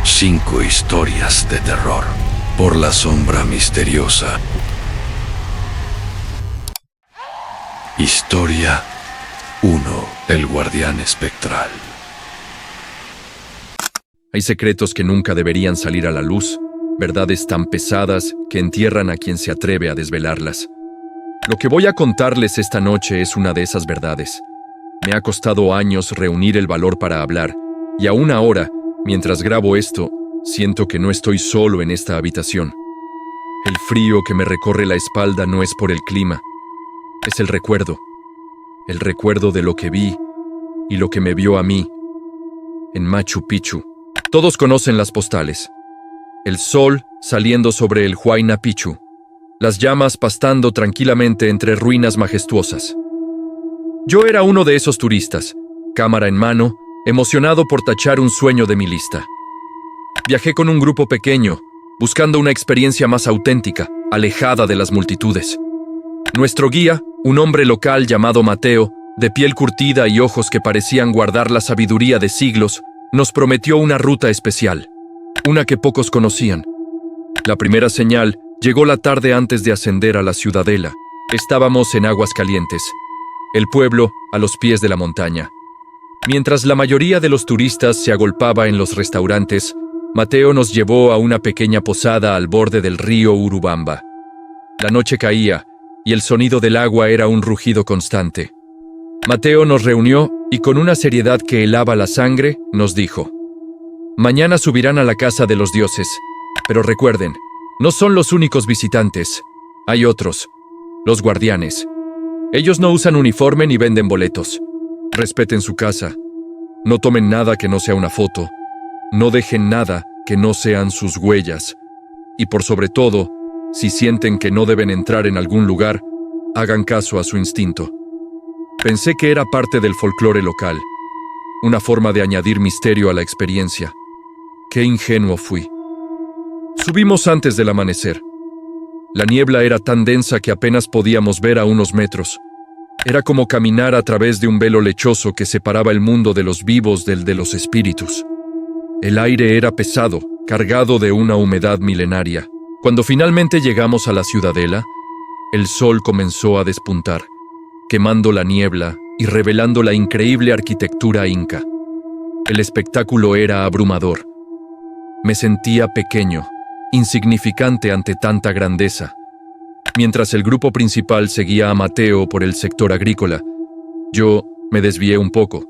5 historias de terror por la sombra misteriosa. Historia 1. El guardián espectral. Hay secretos que nunca deberían salir a la luz, verdades tan pesadas que entierran a quien se atreve a desvelarlas. Lo que voy a contarles esta noche es una de esas verdades. Me ha costado años reunir el valor para hablar, y aún ahora, mientras grabo esto, siento que no estoy solo en esta habitación. El frío que me recorre la espalda no es por el clima, es el recuerdo de lo que vi y lo que me vio a mí en Machu Picchu. Todos conocen las postales. El sol saliendo sobre el Huayna Picchu, las llamas pastando tranquilamente entre ruinas majestuosas. Yo era uno de esos turistas, cámara en mano, emocionado por tachar un sueño de mi lista. Viajé con un grupo pequeño, buscando una experiencia más auténtica, alejada de las multitudes. Nuestro guía, un hombre local llamado Mateo, de piel curtida y ojos que parecían guardar la sabiduría de siglos, nos prometió una ruta especial, una que pocos conocían. La primera señal llegó la tarde antes de ascender a la ciudadela. Estábamos en Aguascalientes, el pueblo a los pies de la montaña. Mientras la mayoría de los turistas se agolpaba en los restaurantes, Mateo nos llevó a una pequeña posada al borde del río Urubamba. La noche caía, y el sonido del agua era un rugido constante. Mateo nos reunió y con una seriedad que helaba la sangre, nos dijo: «Mañana subirán a la casa de los dioses, pero recuerden, no son los únicos visitantes. Hay otros, los guardianes. Ellos no usan uniforme ni venden boletos. Respeten su casa. No tomen nada que no sea una foto. No dejen nada que no sean sus huellas. Y por sobre todo, si sienten que no deben entrar en algún lugar, hagan caso a su instinto». Pensé que era parte del folclore local, una forma de añadir misterio a la experiencia. Qué ingenuo fui. Subimos antes del amanecer. La niebla era tan densa que apenas podíamos ver a unos metros. Era como caminar a través de un velo lechoso que separaba el mundo de los vivos del de los espíritus. El aire era pesado, cargado de una humedad milenaria. Cuando finalmente llegamos a la ciudadela, el sol comenzó a despuntar, quemando la niebla y revelando la increíble arquitectura inca. El espectáculo era abrumador. Me sentía pequeño, insignificante ante tanta grandeza. Mientras el grupo principal seguía a Mateo por el sector agrícola, yo me desvié un poco,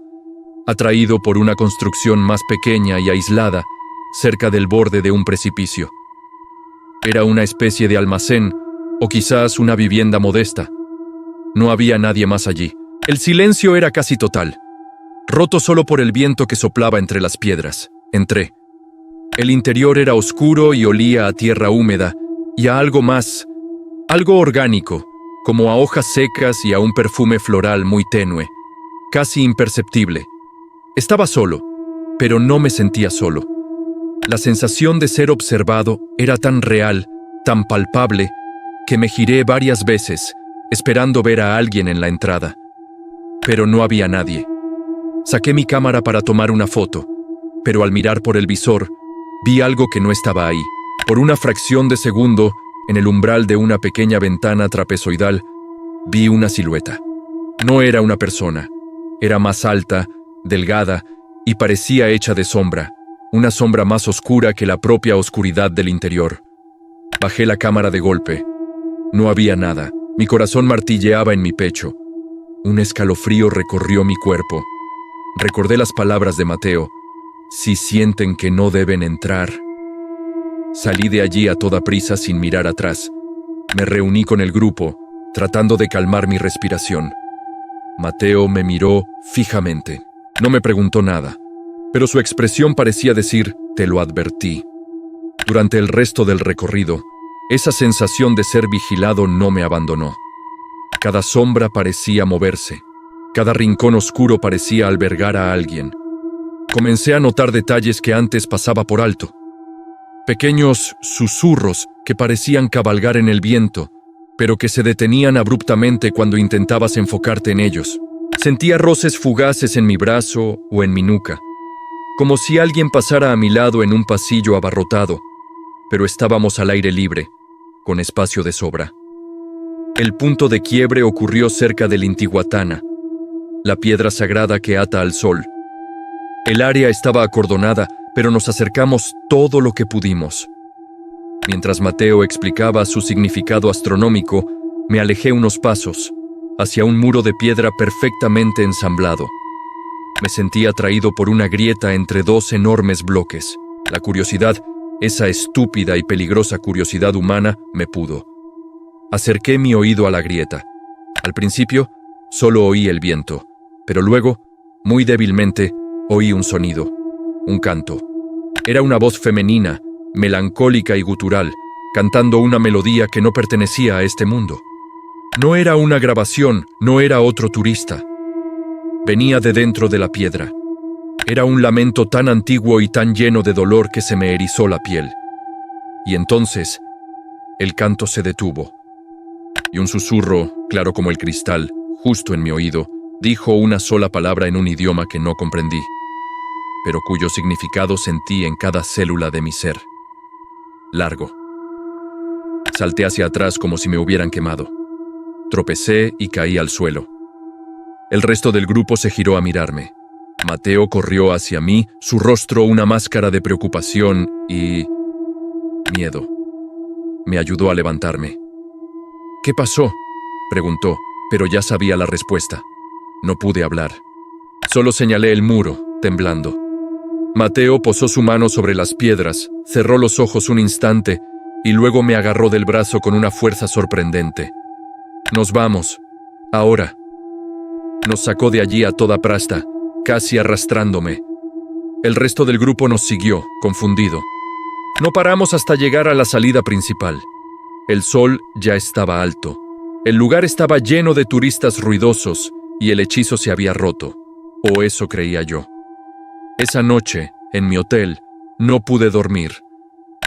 atraído por una construcción más pequeña y aislada, cerca del borde de un precipicio. Era una especie de almacén, o quizás una vivienda modesta. No había nadie más allí. El silencio era casi total, roto solo por el viento que soplaba entre las piedras. Entré. El interior era oscuro y olía a tierra húmeda y a algo más, algo orgánico, como a hojas secas y a un perfume floral muy tenue, casi imperceptible. Estaba solo, pero no me sentía solo. La sensación de ser observado era tan real, tan palpable, que me giré varias veces, esperando ver a alguien en la entrada. Pero no había nadie. Saqué mi cámara para tomar una foto, pero al mirar por el visor, vi algo que no estaba ahí. Por una fracción de segundo, en el umbral de una pequeña ventana trapezoidal, vi una silueta. No era una persona. Era más alta, delgada, y parecía hecha de sombra, una sombra más oscura que la propia oscuridad del interior. Bajé la cámara de golpe. No había nada. Mi corazón martilleaba en mi pecho. Un escalofrío recorrió mi cuerpo. Recordé las palabras de Mateo: «Si sienten que no deben entrar». Salí de allí a toda prisa sin mirar atrás. Me reuní con el grupo, tratando de calmar mi respiración. Mateo me miró fijamente. No me preguntó nada, pero su expresión parecía decir: «Te lo advertí». Durante el resto del recorrido, esa sensación de ser vigilado no me abandonó. Cada sombra parecía moverse. Cada rincón oscuro parecía albergar a alguien. Comencé a notar detalles que antes pasaba por alto. Pequeños susurros que parecían cabalgar en el viento, pero que se detenían abruptamente cuando intentabas enfocarte en ellos. Sentía roces fugaces en mi brazo o en mi nuca. como si alguien pasara a mi lado en un pasillo abarrotado, pero estábamos al aire libre, con espacio de sobra. El punto de quiebre ocurrió cerca del Intihuatana, la piedra sagrada que ata al sol. El área estaba acordonada, pero nos acercamos todo lo que pudimos. Mientras Mateo explicaba su significado astronómico, me alejé unos pasos, hacia un muro de piedra perfectamente ensamblado. Me sentí atraído por una grieta entre dos enormes bloques. La curiosidad, esa estúpida y peligrosa curiosidad humana, me pudo. Acerqué mi oído a la grieta. Al principio, solo oí el viento, pero luego, muy débilmente, oí un sonido, un canto. Era una voz femenina, melancólica y gutural, cantando una melodía que no pertenecía a este mundo. No era una grabación, no era otro turista. Venía de dentro de la piedra. Era un lamento tan antiguo y tan lleno de dolor que se me erizó la piel. Y entonces, el canto se detuvo. Y un susurro, claro como el cristal, justo en mi oído, dijo una sola palabra en un idioma que no comprendí, pero cuyo significado sentí en cada célula de mi ser. Largo. Salté hacia atrás como si me hubieran quemado. Tropecé y caí al suelo. El resto del grupo se giró a mirarme. Mateo corrió hacia mí, su rostro una máscara de preocupación y miedo. Me ayudó a levantarme. ¿Qué pasó?, preguntó, pero ya sabía la respuesta. No pude hablar. Solo señalé el muro, temblando. Mateo posó su mano sobre las piedras, cerró los ojos un instante y luego me agarró del brazo con una fuerza sorprendente. Nos vamos. Ahora. Nos sacó de allí a toda prasta, casi arrastrándome. El resto del grupo nos siguió, confundido. No paramos hasta llegar a la salida principal. El sol ya estaba alto. El lugar estaba lleno de turistas ruidosos y el hechizo se había roto. O eso creía yo. Esa noche, en mi hotel, no pude dormir.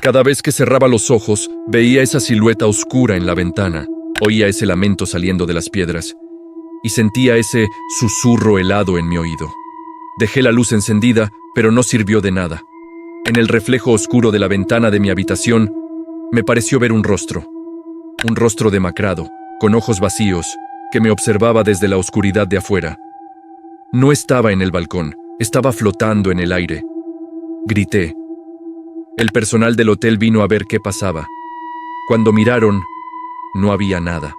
Cada vez que cerraba los ojos, veía esa silueta oscura en la ventana. Oía ese lamento saliendo de las piedras y sentía ese susurro helado en mi oído. Dejé la luz encendida, pero no sirvió de nada. En el reflejo oscuro de la ventana de mi habitación, me pareció ver un rostro demacrado, con ojos vacíos, que me observaba desde la oscuridad de afuera. No estaba en el balcón, estaba flotando en el aire. Grité. El personal del hotel vino a ver qué pasaba. Cuando miraron, no había nada.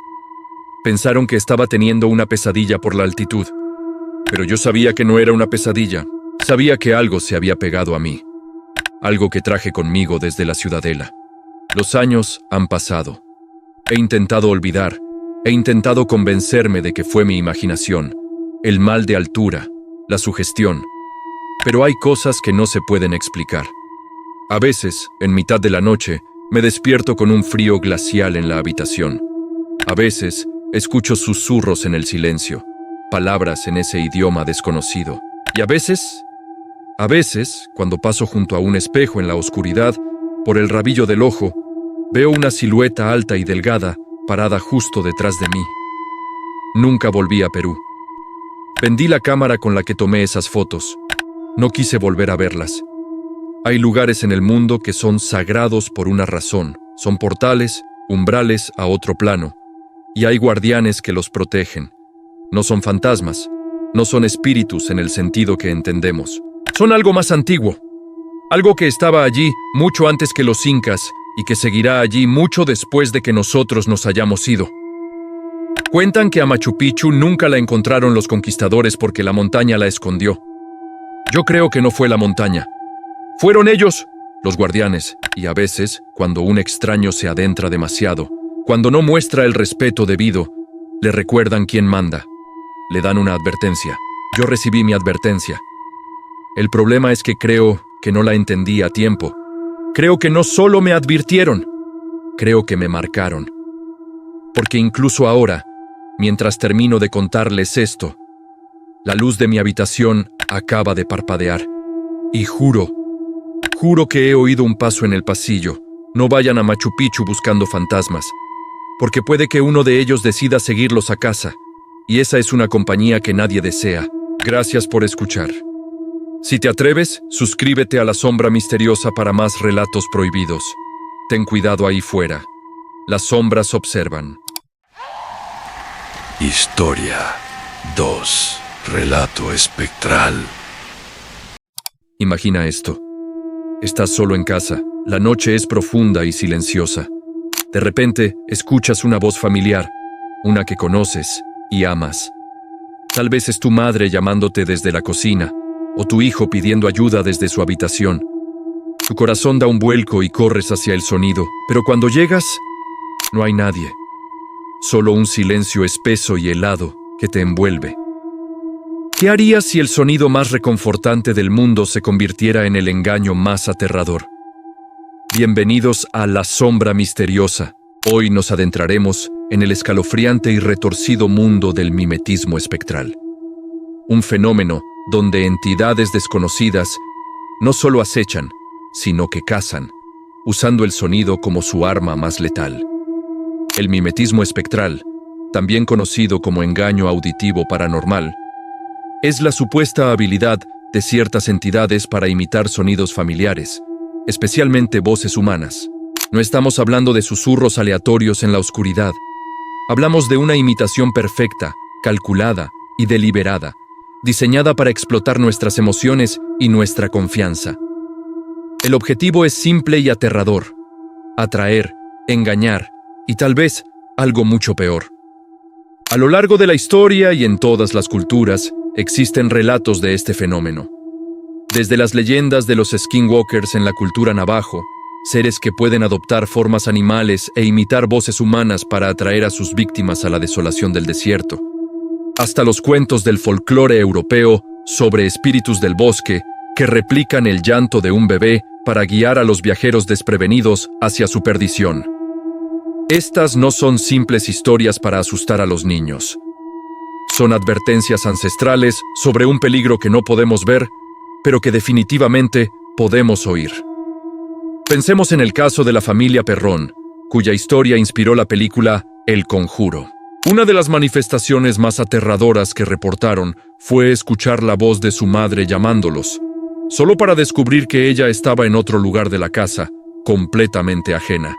Pensaron que estaba teniendo una pesadilla por la altitud. Pero yo sabía que no era una pesadilla. Sabía que algo se había pegado a mí. Algo que traje conmigo desde la ciudadela. Los años han pasado. He intentado olvidar. He intentado convencerme de que fue mi imaginación, el mal de altura, la sugestión. Pero hay cosas que no se pueden explicar. A veces, en mitad de la noche, me despierto con un frío glacial en la habitación. A veces, escucho susurros en el silencio, palabras en ese idioma desconocido. Y a veces, cuando paso junto a un espejo en la oscuridad, por el rabillo del ojo, veo una silueta alta y delgada parada justo detrás de mí. Nunca volví a Perú. Vendí la cámara con la que tomé esas fotos. No quise volver a verlas. Hay lugares en el mundo que son sagrados por una razón. Son portales, umbrales a otro plano. Y hay guardianes que los protegen. No son fantasmas. No son espíritus en el sentido que entendemos. Son algo más antiguo. Algo que estaba allí mucho antes que los incas y que seguirá allí mucho después de que nosotros nos hayamos ido. Cuentan que a Machu Picchu nunca la encontraron los conquistadores porque la montaña la escondió. Yo creo que no fue la montaña. Fueron ellos, los guardianes, y a veces, cuando un extraño se adentra demasiado, cuando no muestra el respeto debido, le recuerdan quién manda. Le dan una advertencia. Yo recibí mi advertencia. El problema es que creo que no la entendí a tiempo. Creo que no solo me advirtieron, creo que me marcaron. Porque incluso ahora, mientras termino de contarles esto, la luz de mi habitación acaba de parpadear. Y juro que he oído un paso en el pasillo. No vayan a Machu Picchu buscando fantasmas, porque puede que uno de ellos decida seguirlos a casa, y esa es una compañía que nadie desea. Gracias por escuchar. Si te atreves, suscríbete a La Sombra Misteriosa para más relatos prohibidos. Ten cuidado ahí fuera. Las sombras observan. Historia 2. Relato espectral. Imagina esto. Estás solo en casa. La noche es profunda y silenciosa. De repente, escuchas una voz familiar, una que conoces y amas. Tal vez es tu madre llamándote desde la cocina, o tu hijo pidiendo ayuda desde su habitación. Tu corazón da un vuelco y corres hacia el sonido, pero cuando llegas, no hay nadie. Solo un silencio espeso y helado que te envuelve. ¿Qué harías si el sonido más reconfortante del mundo se convirtiera en el engaño más aterrador? Bienvenidos a La Sombra Misteriosa. Hoy nos adentraremos en el escalofriante y retorcido mundo del mimetismo espectral. Un fenómeno donde entidades desconocidas no solo acechan, sino que cazan, usando el sonido como su arma más letal. El mimetismo espectral, también conocido como engaño auditivo paranormal, es la supuesta habilidad de ciertas entidades para imitar sonidos familiares, especialmente voces humanas. No estamos hablando de susurros aleatorios en la oscuridad. Hablamos de una imitación perfecta, calculada y deliberada, diseñada para explotar nuestras emociones y nuestra confianza. El objetivo es simple y aterrador: atraer, engañar y tal vez algo mucho peor. A lo largo de la historia y en todas las culturas existen relatos de este fenómeno. Desde las leyendas de los skinwalkers en la cultura navajo, seres que pueden adoptar formas animales e imitar voces humanas para atraer a sus víctimas a la desolación del desierto, hasta los cuentos del folclore europeo sobre espíritus del bosque que replican el llanto de un bebé para guiar a los viajeros desprevenidos hacia su perdición. Estas no son simples historias para asustar a los niños. Son advertencias ancestrales sobre un peligro que no podemos ver, pero que definitivamente podemos oír. Pensemos en el caso de la familia Perrón, cuya historia inspiró la película El Conjuro. Una de las manifestaciones más aterradoras que reportaron fue escuchar la voz de su madre llamándolos, solo para descubrir que ella estaba en otro lugar de la casa, completamente ajena.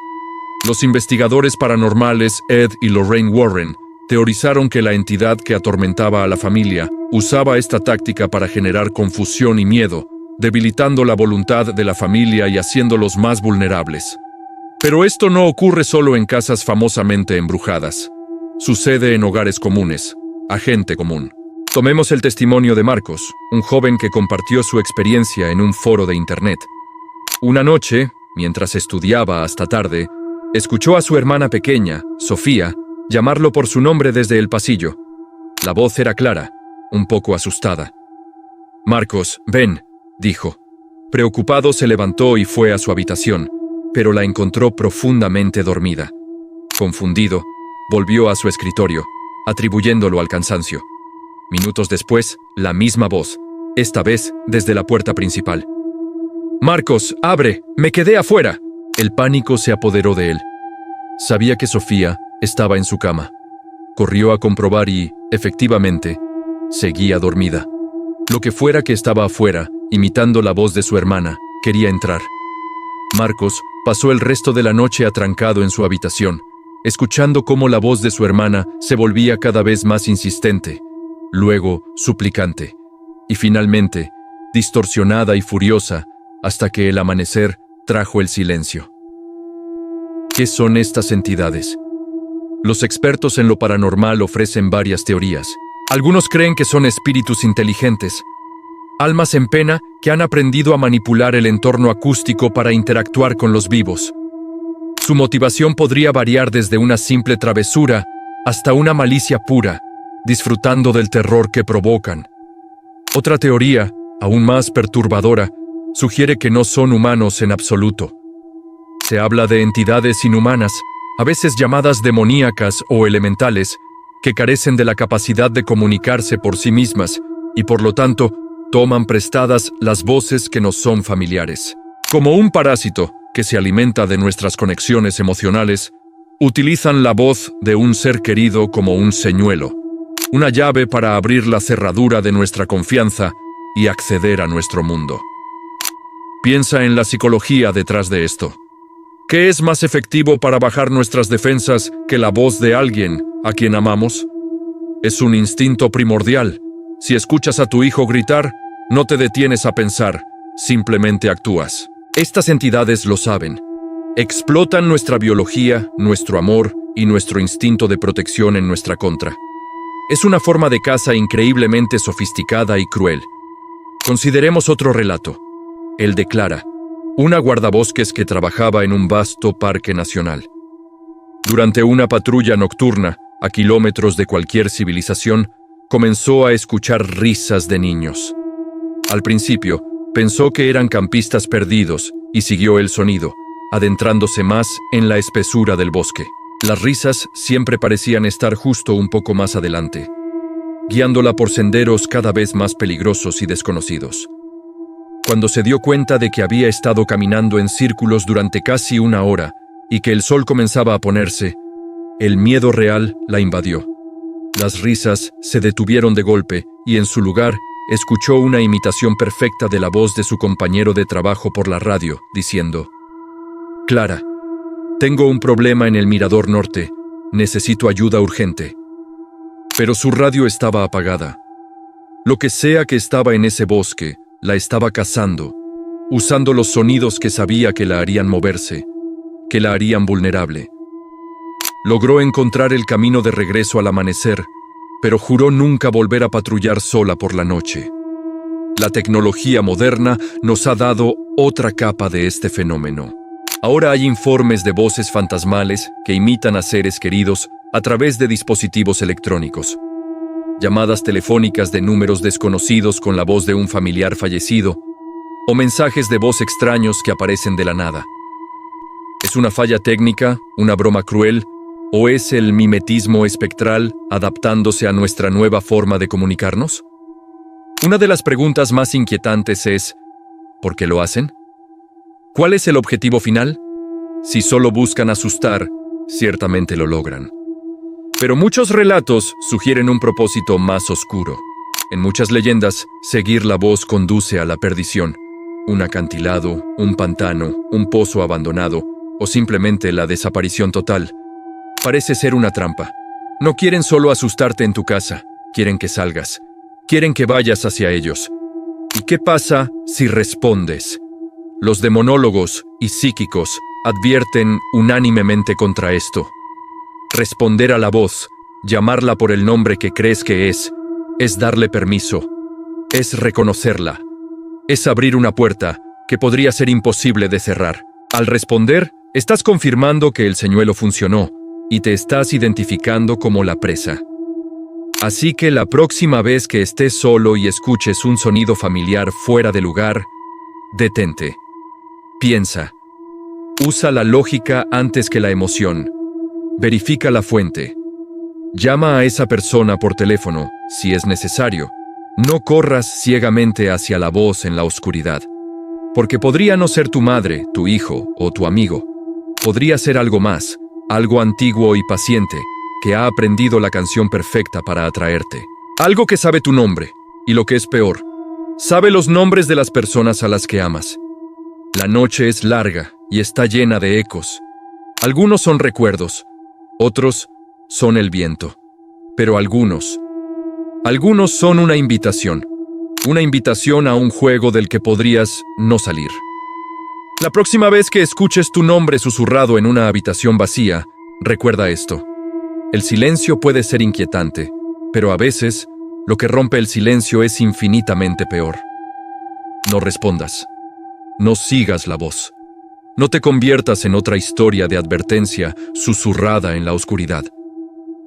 Los investigadores paranormales Ed y Lorraine Warren teorizaron que la entidad que atormentaba a la familia usaba esta táctica para generar confusión y miedo, debilitando la voluntad de la familia y haciéndolos más vulnerables. Pero esto no ocurre solo en casas famosamente embrujadas. Sucede en hogares comunes, a gente común. Tomemos el testimonio de Marcos, un joven que compartió su experiencia en un foro de internet. Una noche, mientras estudiaba hasta tarde, escuchó a su hermana pequeña, Sofía, llamarlo por su nombre desde el pasillo. La voz era clara, un poco asustada. «Marcos, ven», dijo. Preocupado se levantó y fue a su habitación, pero la encontró profundamente dormida. Confundido, volvió a su escritorio, atribuyéndolo al cansancio. Minutos después, la misma voz, esta vez desde la puerta principal. «Marcos, abre, me quedé afuera». El pánico se apoderó de él. Sabía que Sofía estaba en su cama. Corrió a comprobar y, efectivamente, seguía dormida. Lo que fuera que estaba afuera, imitando la voz de su hermana, quería entrar. Marcos pasó el resto de la noche atrancado en su habitación, escuchando cómo la voz de su hermana se volvía cada vez más insistente, luego suplicante, y finalmente, distorsionada y furiosa, hasta que el amanecer trajo el silencio. ¿Qué son estas entidades? Los expertos en lo paranormal ofrecen varias teorías. Algunos creen que son espíritus inteligentes, almas en pena que han aprendido a manipular el entorno acústico para interactuar con los vivos. Su motivación podría variar desde una simple travesura hasta una malicia pura, disfrutando del terror que provocan. Otra teoría, aún más perturbadora, sugiere que no son humanos en absoluto. Se habla de entidades inhumanas, a veces llamadas demoníacas o elementales, que carecen de la capacidad de comunicarse por sí mismas y por lo tanto toman prestadas las voces que nos son familiares. Como un parásito que se alimenta de nuestras conexiones emocionales, utilizan la voz de un ser querido como un señuelo, una llave para abrir la cerradura de nuestra confianza y acceder a nuestro mundo. Piensa en la psicología detrás de esto. ¿Qué es más efectivo para bajar nuestras defensas que la voz de alguien a quien amamos? Es un instinto primordial. Si escuchas a tu hijo gritar, no te detienes a pensar, simplemente actúas. Estas entidades lo saben. Explotan nuestra biología, nuestro amor y nuestro instinto de protección en nuestra contra. Es una forma de caza increíblemente sofisticada y cruel. Consideremos otro relato, el de Clara, una guardabosques que trabajaba en un vasto parque nacional. Durante una patrulla nocturna, a kilómetros de cualquier civilización, comenzó a escuchar risas de niños. Al principio, pensó que eran campistas perdidos y siguió el sonido, adentrándose más en la espesura del bosque. Las risas siempre parecían estar justo un poco más adelante, guiándola por senderos cada vez más peligrosos y desconocidos. Cuando se dio cuenta de que había estado caminando en círculos durante casi una hora y que el sol comenzaba a ponerse, el miedo real la invadió. Las risas se detuvieron de golpe y en su lugar escuchó una imitación perfecta de la voz de su compañero de trabajo por la radio, diciendo: «Clara, tengo un problema en el mirador norte, necesito ayuda urgente». Pero su radio estaba apagada. Lo que sea que estaba en ese bosque, la estaba cazando, usando los sonidos que sabía que la harían moverse, que la harían vulnerable. Logró encontrar el camino de regreso al amanecer, pero juró nunca volver a patrullar sola por la noche. La tecnología moderna nos ha dado otra capa de este fenómeno. Ahora hay informes de voces fantasmales que imitan a seres queridos a través de dispositivos electrónicos. Llamadas telefónicas de números desconocidos con la voz de un familiar fallecido, o mensajes de voz extraños que aparecen de la nada. ¿Es una falla técnica, una broma cruel, o es el mimetismo espectral adaptándose a nuestra nueva forma de comunicarnos? Una de las preguntas más inquietantes es: ¿por qué lo hacen? ¿Cuál es el objetivo final? Si solo buscan asustar, ciertamente lo logran. Pero muchos relatos sugieren un propósito más oscuro. En muchas leyendas, seguir la voz conduce a la perdición. Un acantilado, un pantano, un pozo abandonado o simplemente la desaparición total. Parece ser una trampa. No quieren solo asustarte en tu casa, quieren que salgas. Quieren que vayas hacia ellos. ¿Y qué pasa si respondes? Los demonólogos y psíquicos advierten unánimemente contra esto. Responder a la voz, llamarla por el nombre que crees que es darle permiso, es reconocerla, es abrir una puerta que podría ser imposible de cerrar. Al responder, estás confirmando que el señuelo funcionó y te estás identificando como la presa. Así que la próxima vez que estés solo y escuches un sonido familiar fuera de lugar, detente. Piensa. Usa la lógica antes que la emoción. Verifica la fuente. Llama a esa persona por teléfono, si es necesario. No corras ciegamente hacia la voz en la oscuridad. Porque podría no ser tu madre, tu hijo o tu amigo. Podría ser algo más, algo antiguo y paciente, que ha aprendido la canción perfecta para atraerte. Algo que sabe tu nombre, y lo que es peor, sabe los nombres de las personas a las que amas. La noche es larga y está llena de ecos. Algunos son recuerdos, otros son el viento, pero algunos son una invitación a un juego del que podrías no salir. La próxima vez que escuches tu nombre susurrado en una habitación vacía, recuerda esto. El silencio puede ser inquietante, pero a veces lo que rompe el silencio es infinitamente peor. No respondas. No sigas la voz. No te conviertas en otra historia de advertencia susurrada en la oscuridad.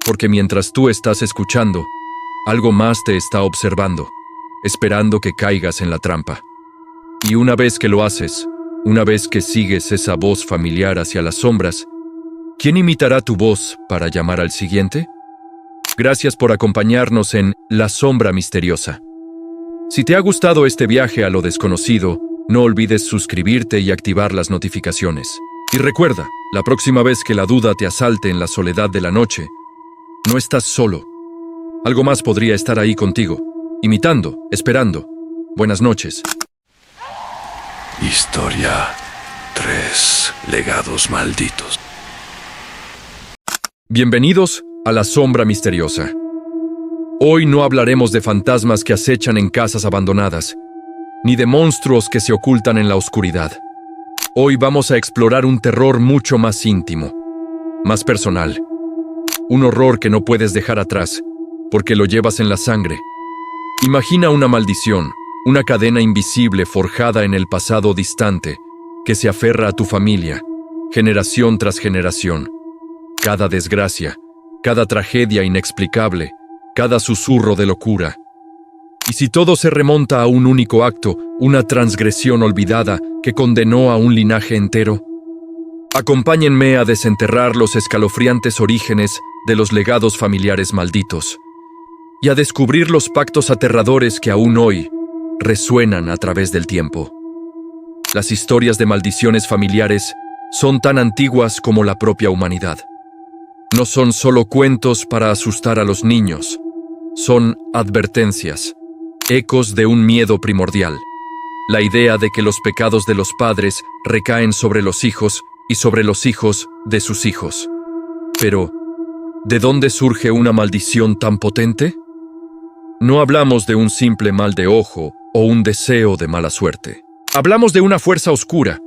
Porque mientras tú estás escuchando, algo más te está observando, esperando que caigas en la trampa. Y una vez que lo haces, una vez que sigues esa voz familiar hacia las sombras, ¿quién imitará tu voz para llamar al siguiente? Gracias por acompañarnos en La Sombra Misteriosa. Si te ha gustado este viaje a lo desconocido, no olvides suscribirte y activar las notificaciones. Y recuerda, la próxima vez que la duda te asalte en la soledad de la noche, no estás solo. Algo más podría estar ahí contigo, imitando, esperando, Buenas noches. Historia 3. Legados malditos. Bienvenidos a La Sombra Misteriosa. Hoy no hablaremos de fantasmas que acechan en casas abandonadas, ni de monstruos que se ocultan en la oscuridad. Hoy vamos a explorar un terror mucho más íntimo, más personal. Un horror que no puedes dejar atrás, porque lo llevas en la sangre. Imagina una maldición, una cadena invisible forjada en el pasado distante, que se aferra a tu familia, generación tras generación. Cada desgracia, cada tragedia inexplicable, cada susurro de locura. ¿Y si todo se remonta a un único acto, una transgresión olvidada que condenó a un linaje entero? Acompáñenme a desenterrar los escalofriantes orígenes de los legados familiares malditos y a descubrir los pactos aterradores que aún hoy resuenan a través del tiempo. Las historias de maldiciones familiares son tan antiguas como la propia humanidad. No son solo cuentos para asustar a los niños, son advertencias, ecos de un miedo primordial, la idea de que los pecados de los padres recaen sobre los hijos y sobre los hijos de sus hijos. Pero, ¿de dónde surge una maldición tan potente? No hablamos de un simple mal de ojo o un deseo de mala suerte. Hablamos de una fuerza oscura,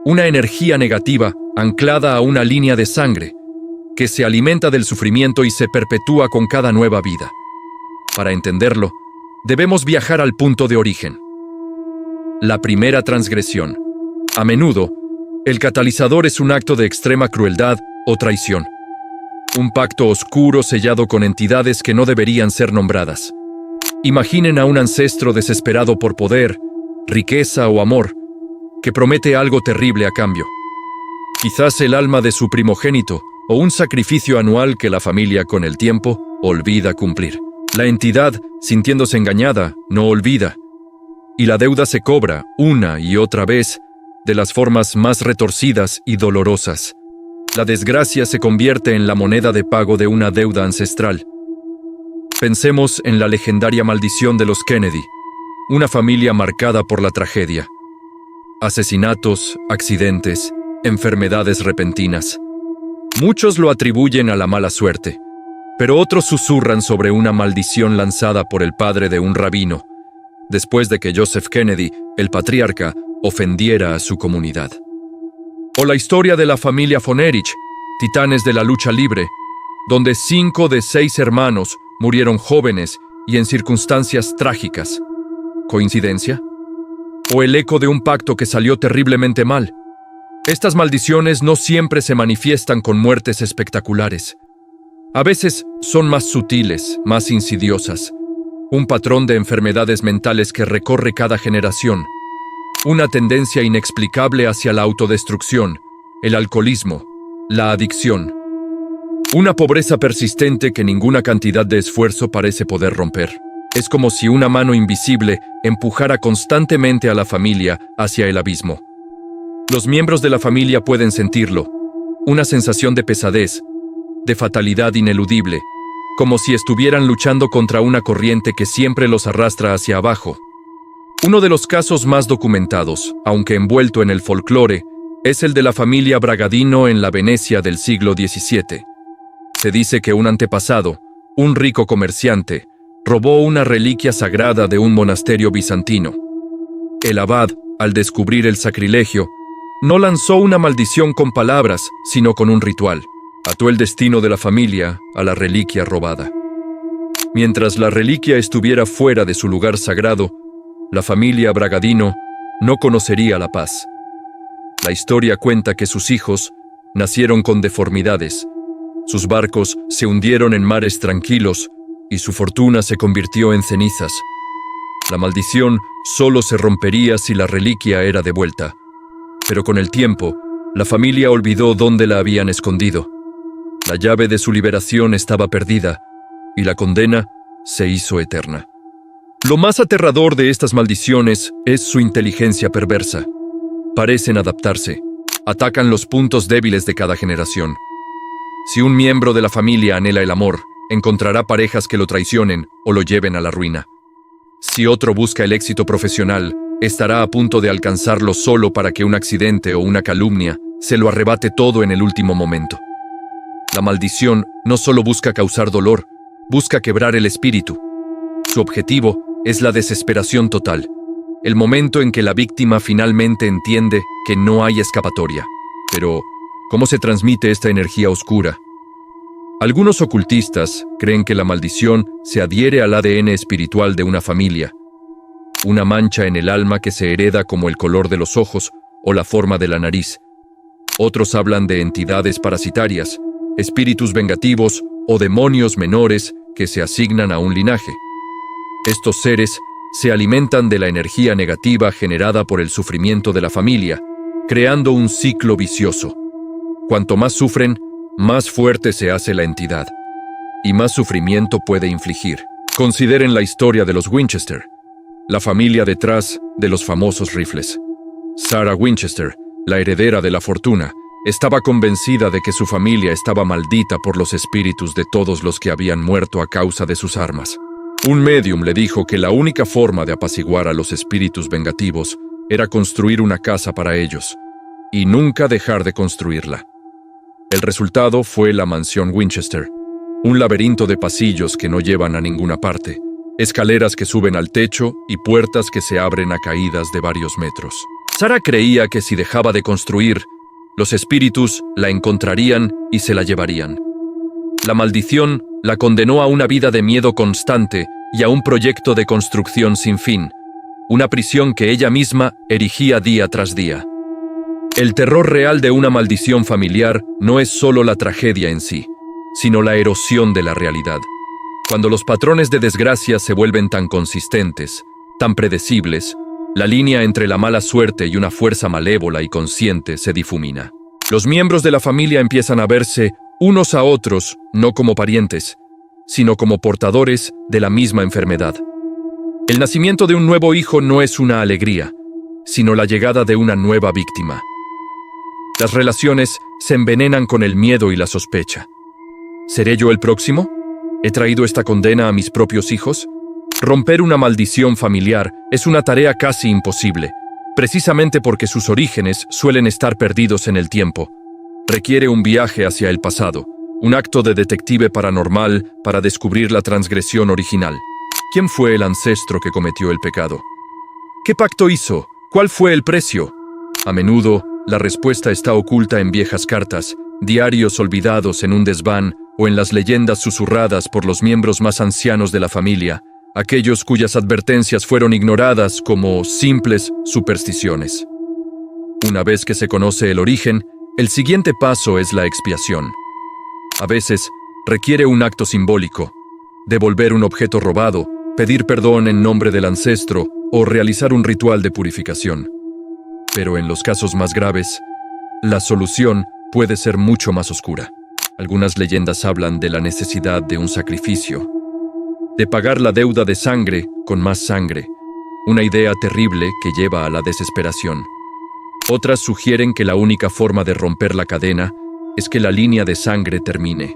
una energía negativa anclada a una línea de sangre que se alimenta del sufrimiento y se perpetúa con cada nueva vida. Para entenderlo, debemos viajar al punto de origen. La primera transgresión. A menudo, el catalizador es un acto de extrema crueldad o traición. Un pacto oscuro sellado con entidades que no deberían ser nombradas. Imaginen a un ancestro desesperado por poder, riqueza o amor, que promete algo terrible a cambio. Quizás el alma de su primogénito o un sacrificio anual que la familia con el tiempo olvida cumplir. La entidad, sintiéndose engañada, no olvida, y la deuda se cobra una y otra vez de las formas más retorcidas y dolorosas. La desgracia se convierte en la moneda de pago de una deuda ancestral. Pensemos en la legendaria maldición de los Kennedy, una familia marcada por la tragedia. Asesinatos, accidentes, enfermedades repentinas. Muchos lo atribuyen a la mala suerte, pero otros susurran sobre una maldición lanzada por el padre de un rabino, después de que Joseph Kennedy, el patriarca, ofendiera a su comunidad. O la historia de la familia von Erich, titanes de la lucha libre, donde 5 de 6 hermanos murieron jóvenes y en circunstancias trágicas. ¿Coincidencia? ¿O el eco de un pacto que salió terriblemente mal? Estas maldiciones no siempre se manifiestan con muertes espectaculares. A veces son más sutiles, más insidiosas. Un patrón de enfermedades mentales que recorre cada generación. Una tendencia inexplicable hacia la autodestrucción, el alcoholismo, la adicción. Una pobreza persistente que ninguna cantidad de esfuerzo parece poder romper. Es como si una mano invisible empujara constantemente a la familia hacia el abismo. Los miembros de la familia pueden sentirlo, una sensación de pesadez, de fatalidad ineludible, como si estuvieran luchando contra una corriente que siempre los arrastra hacia abajo. Uno de los casos más documentados, aunque envuelto en el folclore, es el de la familia Bragadino en la Venecia del siglo XVII. Se dice que un antepasado, un rico comerciante, robó una reliquia sagrada de un monasterio bizantino. El abad, al descubrir el sacrilegio, no lanzó una maldición con palabras, sino con un ritual. Ató el destino de la familia a la reliquia robada. Mientras la reliquia estuviera fuera de su lugar sagrado, la familia Bragadino no conocería la paz. La historia cuenta que sus hijos nacieron con deformidades, sus barcos se hundieron en mares tranquilos y su fortuna se convirtió en cenizas. La maldición solo se rompería si la reliquia era devuelta. Pero con el tiempo, la familia olvidó dónde la habían escondido. La llave de su liberación estaba perdida y la condena se hizo eterna. Lo más aterrador de estas maldiciones es su inteligencia perversa. Parecen adaptarse, atacan los puntos débiles de cada generación. Si un miembro de la familia anhela el amor, encontrará parejas que lo traicionen o lo lleven a la ruina. Si otro busca el éxito profesional, estará a punto de alcanzarlo solo para que un accidente o una calumnia se lo arrebate todo en el último momento. La maldición no solo busca causar dolor, busca quebrar el espíritu. Su objetivo es la desesperación total, el momento en que la víctima finalmente entiende que no hay escapatoria. Pero, ¿cómo se transmite esta energía oscura? Algunos ocultistas creen que la maldición se adhiere al ADN espiritual de una familia, una mancha en el alma que se hereda como el color de los ojos o la forma de la nariz. Otros hablan de entidades parasitarias, espíritus vengativos o demonios menores que se asignan a un linaje. Estos seres se alimentan de la energía negativa generada por el sufrimiento de la familia, creando un ciclo vicioso. Cuanto más sufren, más fuerte se hace la entidad, y más sufrimiento puede infligir. Consideren la historia de los Winchester, la familia detrás de los famosos rifles. Sarah Winchester, la heredera de la fortuna, estaba convencida de que su familia estaba maldita por los espíritus de todos los que habían muerto a causa de sus armas. Un médium le dijo que la única forma de apaciguar a los espíritus vengativos era construir una casa para ellos, y nunca dejar de construirla. El resultado fue la mansión Winchester, un laberinto de pasillos que no llevan a ninguna parte, escaleras que suben al techo y puertas que se abren a caídas de varios metros. Sarah creía que si dejaba de construir, los espíritus la encontrarían y se la llevarían. La maldición la condenó a una vida de miedo constante y a un proyecto de construcción sin fin, una prisión que ella misma erigía día tras día. El terror real de una maldición familiar no es solo la tragedia en sí, sino la erosión de la realidad. Cuando los patrones de desgracia se vuelven tan consistentes, tan predecibles, la línea entre la mala suerte y una fuerza malévola y consciente se difumina. Los miembros de la familia empiezan a verse unos a otros no como parientes, sino como portadores de la misma enfermedad. El nacimiento de un nuevo hijo no es una alegría, sino la llegada de una nueva víctima. Las relaciones se envenenan con el miedo y la sospecha. ¿Seré yo el próximo? ¿He traído esta condena a mis propios hijos? Romper una maldición familiar es una tarea casi imposible, precisamente porque sus orígenes suelen estar perdidos en el tiempo. Requiere un viaje hacia el pasado, un acto de detective paranormal para descubrir la transgresión original. ¿Quién fue el ancestro que cometió el pecado? ¿Qué pacto hizo? ¿Cuál fue el precio? A menudo, la respuesta está oculta en viejas cartas, diarios olvidados en un desván o en las leyendas susurradas por los miembros más ancianos de la familia, aquellos cuyas advertencias fueron ignoradas como simples supersticiones. Una vez que se conoce el origen, el siguiente paso es la expiación. A veces, requiere un acto simbólico, devolver un objeto robado, pedir perdón en nombre del ancestro o realizar un ritual de purificación. Pero en los casos más graves, la solución puede ser mucho más oscura. Algunas leyendas hablan de la necesidad de un sacrificio, de pagar la deuda de sangre con más sangre, una idea terrible que lleva a la desesperación. Otras sugieren que la única forma de romper la cadena es que la línea de sangre termine,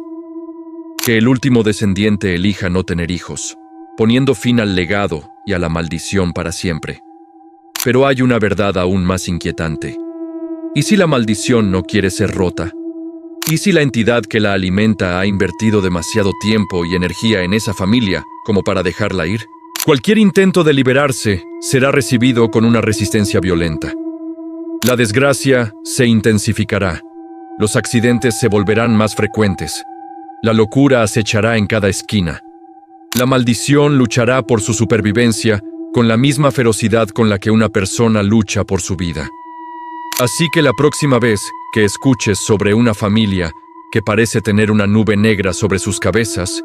que el último descendiente elija no tener hijos, poniendo fin al legado y a la maldición para siempre. Pero hay una verdad aún más inquietante. ¿Y si la maldición no quiere ser rota? ¿Y si la entidad que la alimenta ha invertido demasiado tiempo y energía en esa familia como para dejarla ir? Cualquier intento de liberarse será recibido con una resistencia violenta. La desgracia se intensificará. Los accidentes se volverán más frecuentes. La locura acechará en cada esquina. La maldición luchará por su supervivencia con la misma ferocidad con la que una persona lucha por su vida. Así que la próxima vez que escuches sobre una familia que parece tener una nube negra sobre sus cabezas,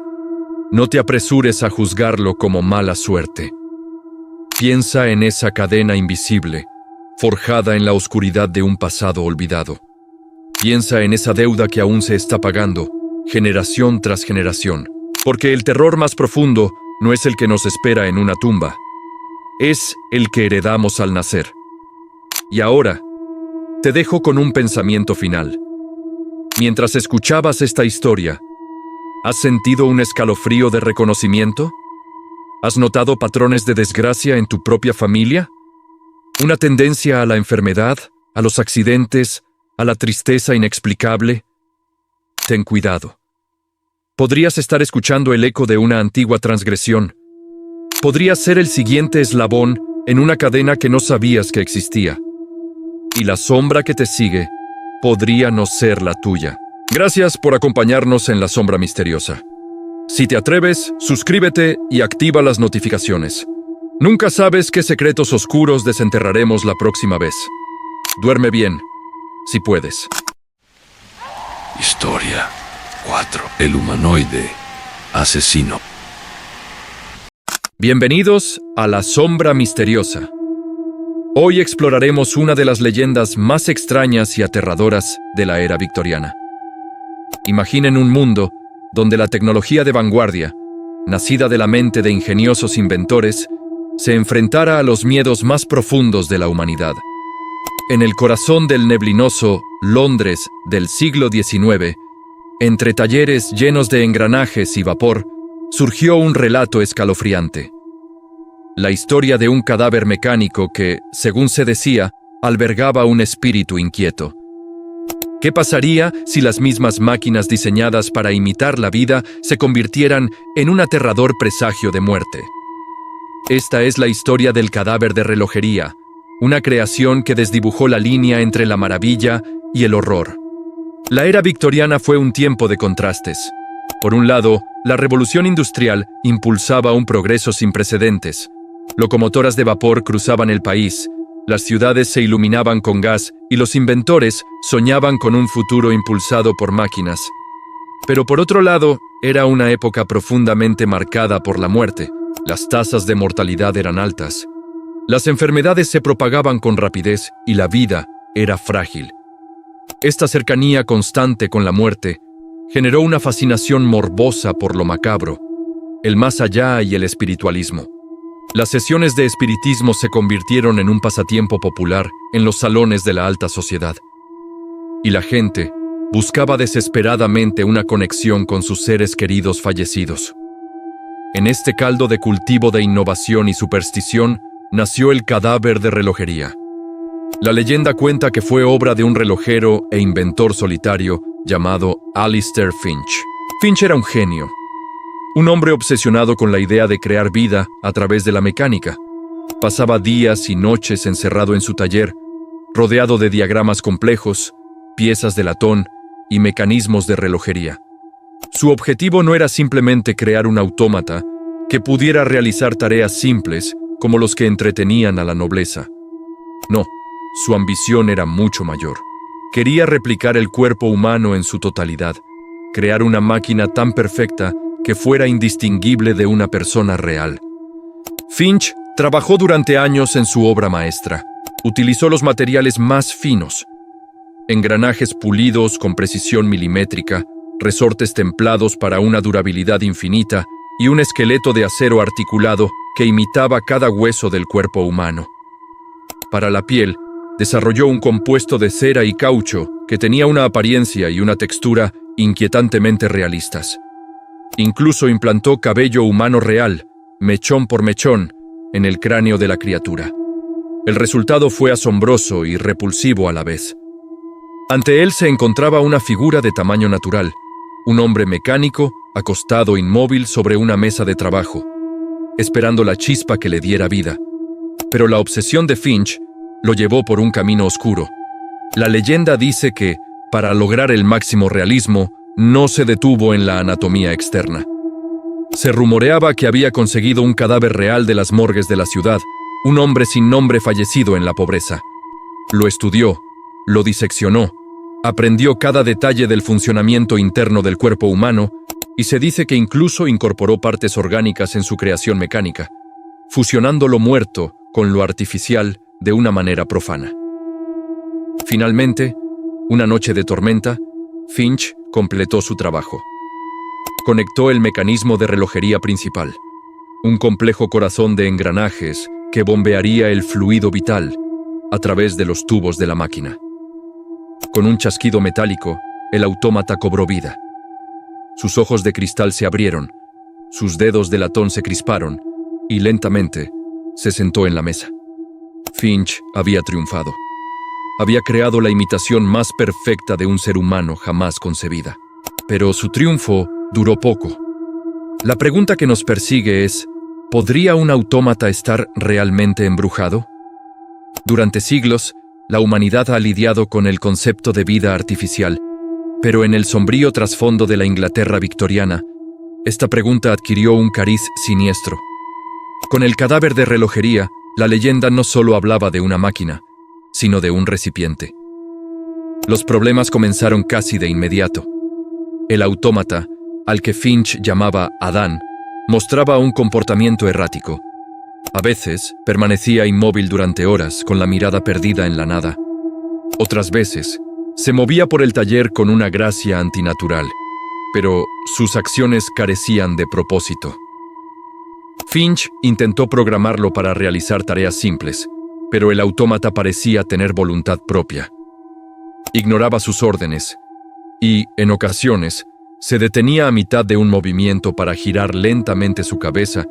no te apresures a juzgarlo como mala suerte. Piensa en esa cadena invisible, forjada en la oscuridad de un pasado olvidado. Piensa en esa deuda que aún se está pagando, generación tras generación. Porque el terror más profundo no es el que nos espera en una tumba, es el que heredamos al nacer. Y ahora, te dejo con un pensamiento final. Mientras escuchabas esta historia, ¿has sentido un escalofrío de reconocimiento? ¿Has notado patrones de desgracia en tu propia familia? ¿Una tendencia a la enfermedad, a los accidentes, a la tristeza inexplicable? Ten cuidado. Podrías estar escuchando el eco de una antigua transgresión. Podrías ser el siguiente eslabón en una cadena que no sabías que existía. Y la sombra que te sigue podría no ser la tuya. Gracias por acompañarnos en La Sombra Misteriosa. Si te atreves, suscríbete y activa las notificaciones. Nunca sabes qué secretos oscuros desenterraremos la próxima vez. Duerme bien, si puedes. Historia 4. El humanoide asesino. Bienvenidos a La Sombra Misteriosa. Hoy exploraremos una de las leyendas más extrañas y aterradoras de la era victoriana. Imaginen un mundo donde la tecnología de vanguardia, nacida de la mente de ingeniosos inventores, se enfrentara a los miedos más profundos de la humanidad. En el corazón del neblinoso Londres del siglo XIX, entre talleres llenos de engranajes y vapor, surgió un relato escalofriante. La historia de un cadáver mecánico que, según se decía, albergaba un espíritu inquieto. ¿Qué pasaría si las mismas máquinas diseñadas para imitar la vida se convirtieran en un aterrador presagio de muerte? Esta es la historia del cadáver de relojería, una creación que desdibujó la línea entre la maravilla y el horror. La era victoriana fue un tiempo de contrastes. Por un lado, la revolución industrial impulsaba un progreso sin precedentes. Locomotoras de vapor cruzaban el país, las ciudades se iluminaban con gas y los inventores soñaban con un futuro impulsado por máquinas. Pero por otro lado, era una época profundamente marcada por la muerte. Las tasas de mortalidad eran altas. Las enfermedades se propagaban con rapidez y la vida era frágil. Esta cercanía constante con la muerte generó una fascinación morbosa por lo macabro, el más allá y el espiritualismo. Las sesiones de espiritismo se convirtieron en un pasatiempo popular en los salones de la alta sociedad. Y la gente buscaba desesperadamente una conexión con sus seres queridos fallecidos. En este caldo de cultivo de innovación y superstición nació el cadáver de relojería. La leyenda cuenta que fue obra de un relojero e inventor solitario llamado Alistair Finch. Finch era un genio. Un hombre obsesionado con la idea de crear vida a través de la mecánica. Pasaba días y noches encerrado en su taller, rodeado de diagramas complejos, piezas de latón y mecanismos de relojería. Su objetivo no era simplemente crear un autómata que pudiera realizar tareas simples como los que entretenían a la nobleza. No, su ambición era mucho mayor. Quería replicar el cuerpo humano en su totalidad, crear una máquina tan perfecta que fuera indistinguible de una persona real. Finch trabajó durante años en su obra maestra. Utilizó los materiales más finos, engranajes pulidos con precisión milimétrica, resortes templados para una durabilidad infinita y un esqueleto de acero articulado que imitaba cada hueso del cuerpo humano. Para la piel, desarrolló un compuesto de cera y caucho que tenía una apariencia y una textura inquietantemente realistas. Incluso implantó cabello humano real, mechón por mechón, en el cráneo de la criatura. El resultado fue asombroso y repulsivo a la vez. Ante él se encontraba una figura de tamaño natural, un hombre mecánico, acostado inmóvil sobre una mesa de trabajo, esperando la chispa que le diera vida. Pero la obsesión de Finch lo llevó por un camino oscuro. La leyenda dice que, para lograr el máximo realismo, no se detuvo en la anatomía externa. Se rumoreaba que había conseguido un cadáver real de las morgues de la ciudad, un hombre sin nombre fallecido en la pobreza. Lo estudió, lo diseccionó, aprendió cada detalle del funcionamiento interno del cuerpo humano y se dice que incluso incorporó partes orgánicas en su creación mecánica, fusionando lo muerto con lo artificial de una manera profana. Finalmente, una noche de tormenta, Finch completó su trabajo. Conectó el mecanismo de relojería principal, un complejo corazón de engranajes que bombearía el fluido vital a través de los tubos de la máquina. Con un chasquido metálico, el autómata cobró vida. Sus ojos de cristal se abrieron, sus dedos de latón se crisparon, y lentamente se sentó en la mesa. Finch había triunfado. Había creado la imitación más perfecta de un ser humano jamás concebida. Pero su triunfo duró poco. La pregunta que nos persigue es, ¿podría un autómata estar realmente embrujado? Durante siglos, la humanidad ha lidiado con el concepto de vida artificial, pero en el sombrío trasfondo de la Inglaterra victoriana, esta pregunta adquirió un cariz siniestro. Con el cadáver de relojería, la leyenda no solo hablaba de una máquina, sino de un recipiente. Los problemas comenzaron casi de inmediato. El autómata, al que Finch llamaba Adán, mostraba un comportamiento errático. A veces permanecía inmóvil durante horas con la mirada perdida en la nada. Otras veces se movía por el taller con una gracia antinatural, pero sus acciones carecían de propósito. Finch intentó programarlo para realizar tareas simples, pero el autómata parecía tener voluntad propia. Ignoraba sus órdenes y, en ocasiones, se detenía a mitad de un movimiento para girar lentamente su cabeza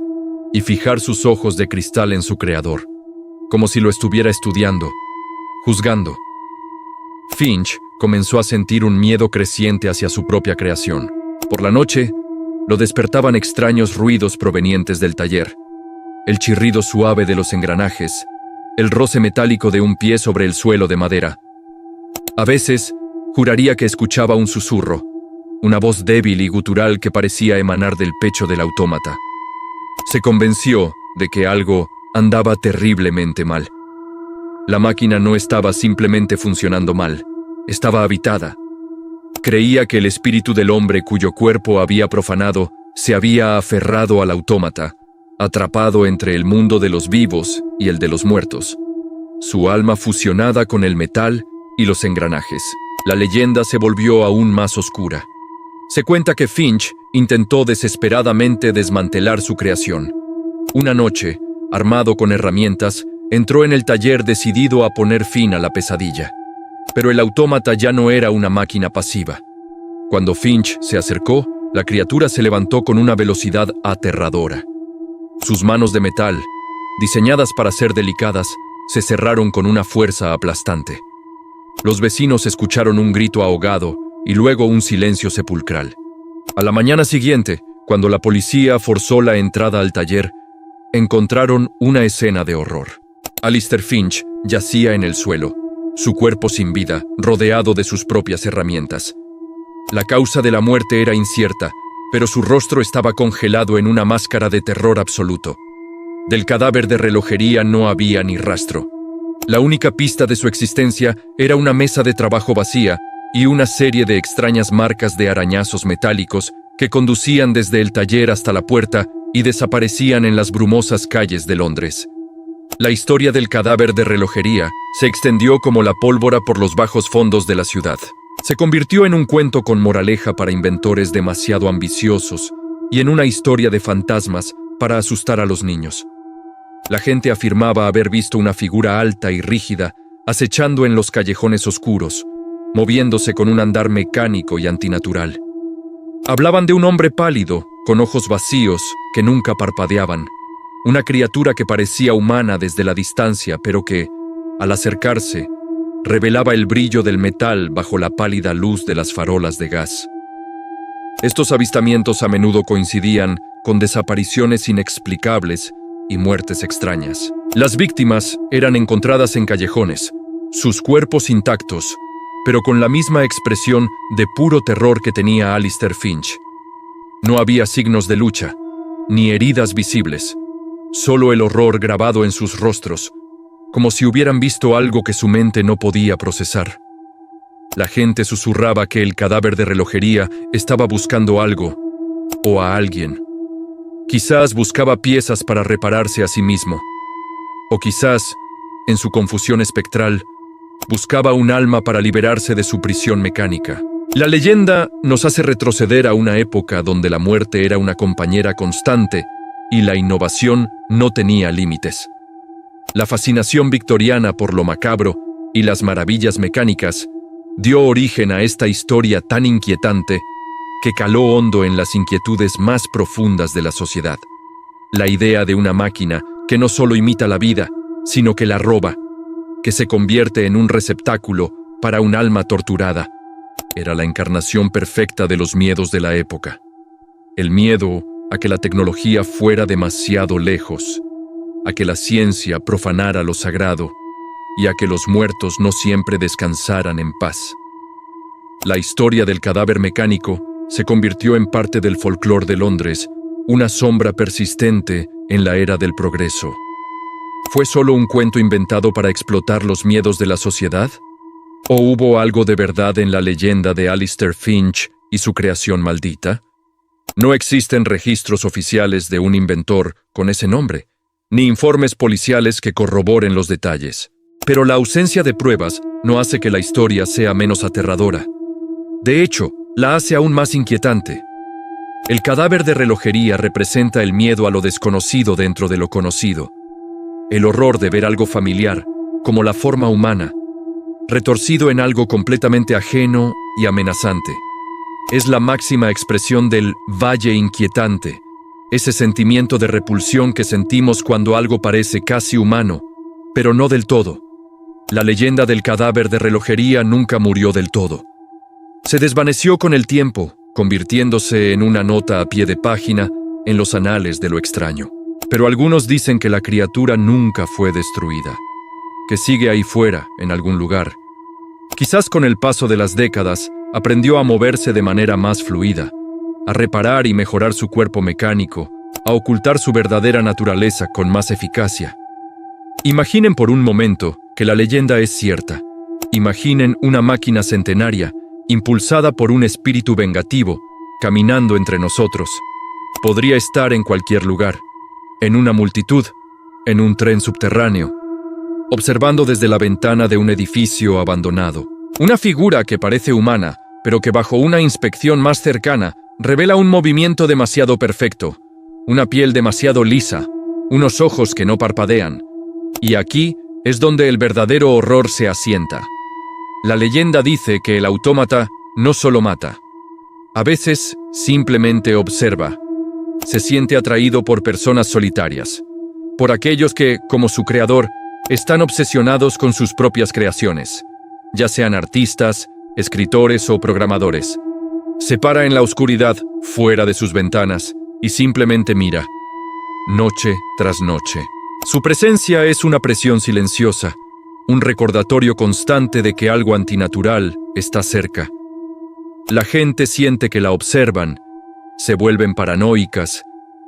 y fijar sus ojos de cristal en su creador, como si lo estuviera estudiando, juzgando. Finch comenzó a sentir un miedo creciente hacia su propia creación. Por la noche, lo despertaban extraños ruidos provenientes del taller. El chirrido suave de los engranajes, el roce metálico de un pie sobre el suelo de madera. A veces, juraría que escuchaba un susurro, una voz débil y gutural que parecía emanar del pecho del autómata. Se convenció de que algo andaba terriblemente mal. La máquina no estaba simplemente funcionando mal, estaba habitada. Creía que el espíritu del hombre cuyo cuerpo había profanado se había aferrado al autómata, atrapado entre el mundo de los vivos y el de los muertos. Su alma fusionada con el metal y los engranajes. La leyenda se volvió aún más oscura. Se cuenta que Finch intentó desesperadamente desmantelar su creación. Una noche, armado con herramientas, entró en el taller decidido a poner fin a la pesadilla. Pero el autómata ya no era una máquina pasiva. Cuando Finch se acercó, la criatura se levantó con una velocidad aterradora. Sus manos de metal, diseñadas para ser delicadas, se cerraron con una fuerza aplastante. Los vecinos escucharon un grito ahogado y luego un silencio sepulcral. A la mañana siguiente, cuando la policía forzó la entrada al taller, encontraron una escena de horror. Alistair Finch yacía en el suelo, su cuerpo sin vida, rodeado de sus propias herramientas. La causa de la muerte era incierta, pero su rostro estaba congelado en una máscara de terror absoluto. Del cadáver de relojería no había ni rastro. La única pista de su existencia era una mesa de trabajo vacía y una serie de extrañas marcas de arañazos metálicos que conducían desde el taller hasta la puerta y desaparecían en las brumosas calles de Londres. La historia del cadáver de relojería se extendió como la pólvora por los bajos fondos de la ciudad. Se convirtió en un cuento con moraleja para inventores demasiado ambiciosos y en una historia de fantasmas para asustar a los niños. La gente afirmaba haber visto una figura alta y rígida acechando en los callejones oscuros, moviéndose con un andar mecánico y antinatural. Hablaban de un hombre pálido, con ojos vacíos que nunca parpadeaban, una criatura que parecía humana desde la distancia, pero que, al acercarse, revelaba el brillo del metal bajo la pálida luz de las farolas de gas. Estos avistamientos a menudo coincidían con desapariciones inexplicables y muertes extrañas. Las víctimas eran encontradas en callejones, sus cuerpos intactos, pero con la misma expresión de puro terror que tenía Alistair Finch. No había signos de lucha, ni heridas visibles, solo el horror grabado en sus rostros, como si hubieran visto algo que su mente no podía procesar. La gente susurraba que el cadáver de relojería estaba buscando algo, o a alguien. Quizás buscaba piezas para repararse a sí mismo, o quizás, en su confusión espectral, buscaba un alma para liberarse de su prisión mecánica. La leyenda nos hace retroceder a una época donde la muerte era una compañera constante y la innovación no tenía límites. La fascinación victoriana por lo macabro y las maravillas mecánicas dio origen a esta historia tan inquietante que caló hondo en las inquietudes más profundas de la sociedad. La idea de una máquina que no solo imita la vida, sino que la roba, que se convierte en un receptáculo para un alma torturada. Era la encarnación perfecta de los miedos de la época. El miedo a que la tecnología fuera demasiado lejos, a que la ciencia profanara lo sagrado y a que los muertos no siempre descansaran en paz. La historia del cadáver mecánico se convirtió en parte del folclore de Londres, una sombra persistente en la era del progreso. ¿Fue solo un cuento inventado para explotar los miedos de la sociedad? ¿O hubo algo de verdad en la leyenda de Alistair Finch y su creación maldita? No existen registros oficiales de un inventor con ese nombre, ni informes policiales que corroboren los detalles. Pero la ausencia de pruebas no hace que la historia sea menos aterradora. De hecho, la hace aún más inquietante. El cadáver de relojería representa el miedo a lo desconocido dentro de lo conocido. El horror de ver algo familiar, como la forma humana, retorcido en algo completamente ajeno y amenazante. Es la máxima expresión del valle inquietante, ese sentimiento de repulsión que sentimos cuando algo parece casi humano, pero no del todo. La leyenda del cadáver de relojería nunca murió del todo. Se desvaneció con el tiempo, convirtiéndose en una nota a pie de página en los anales de lo extraño. Pero algunos dicen que la criatura nunca fue destruida, que sigue ahí fuera, en algún lugar. Quizás con el paso de las décadas, aprendió a moverse de manera más fluida, a reparar y mejorar su cuerpo mecánico, a ocultar su verdadera naturaleza con más eficacia. Imaginen por un momento que la leyenda es cierta. Imaginen una máquina centenaria, impulsada por un espíritu vengativo, caminando entre nosotros. Podría estar en cualquier lugar, en una multitud, en un tren subterráneo, observando desde la ventana de un edificio abandonado. Una figura que parece humana, pero que bajo una inspección más cercana revela un movimiento demasiado perfecto, una piel demasiado lisa, unos ojos que no parpadean. Y aquí es donde el verdadero horror se asienta. La leyenda dice que el autómata no solo mata. A veces simplemente observa. Se siente atraído por personas solitarias, por aquellos que, como su creador, están obsesionados con sus propias creaciones, ya sean artistas, escritores o programadores. Se para en la oscuridad, fuera de sus ventanas, y simplemente mira, noche tras noche. Su presencia es una presión silenciosa, un recordatorio constante de que algo antinatural está cerca. La gente siente que la observan, se vuelven paranoicas,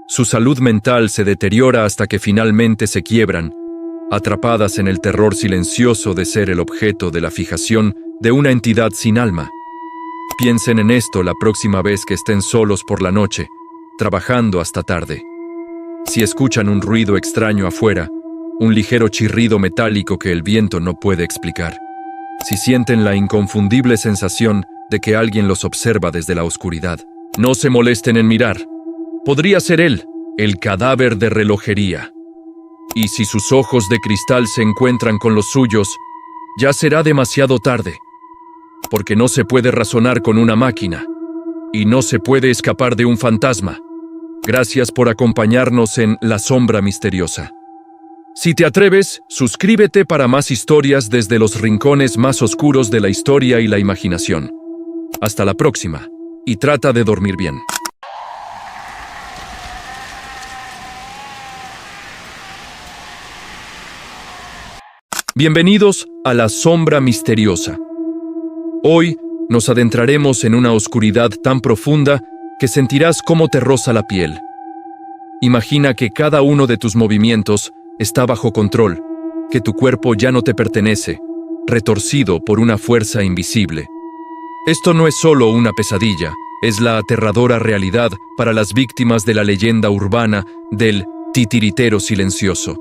su salud mental se deteriora hasta que finalmente se quiebran, atrapadas en el terror silencioso de ser el objeto de la fijación de una entidad sin alma. Piensen en esto la próxima vez que estén solos por la noche, trabajando hasta tarde. Si escuchan un ruido extraño afuera, un ligero chirrido metálico que el viento no puede explicar. Si sienten la inconfundible sensación de que alguien los observa desde la oscuridad, no se molesten en mirar. Podría ser él, el cadáver de relojería. Y si sus ojos de cristal se encuentran con los suyos, ya será demasiado tarde, porque no se puede razonar con una máquina, y no se puede escapar de un fantasma. Gracias por acompañarnos en La Sombra Misteriosa. Si te atreves, suscríbete para más historias desde los rincones más oscuros de la historia y la imaginación. Hasta la próxima, y trata de dormir bien. Bienvenidos a La Sombra Misteriosa. Hoy nos adentraremos en una oscuridad tan profunda que sentirás cómo te roza la piel. Imagina que cada uno de tus movimientos está bajo control, que tu cuerpo ya no te pertenece, retorcido por una fuerza invisible. Esto no es solo una pesadilla, es la aterradora realidad para las víctimas de la leyenda urbana del titiritero silencioso.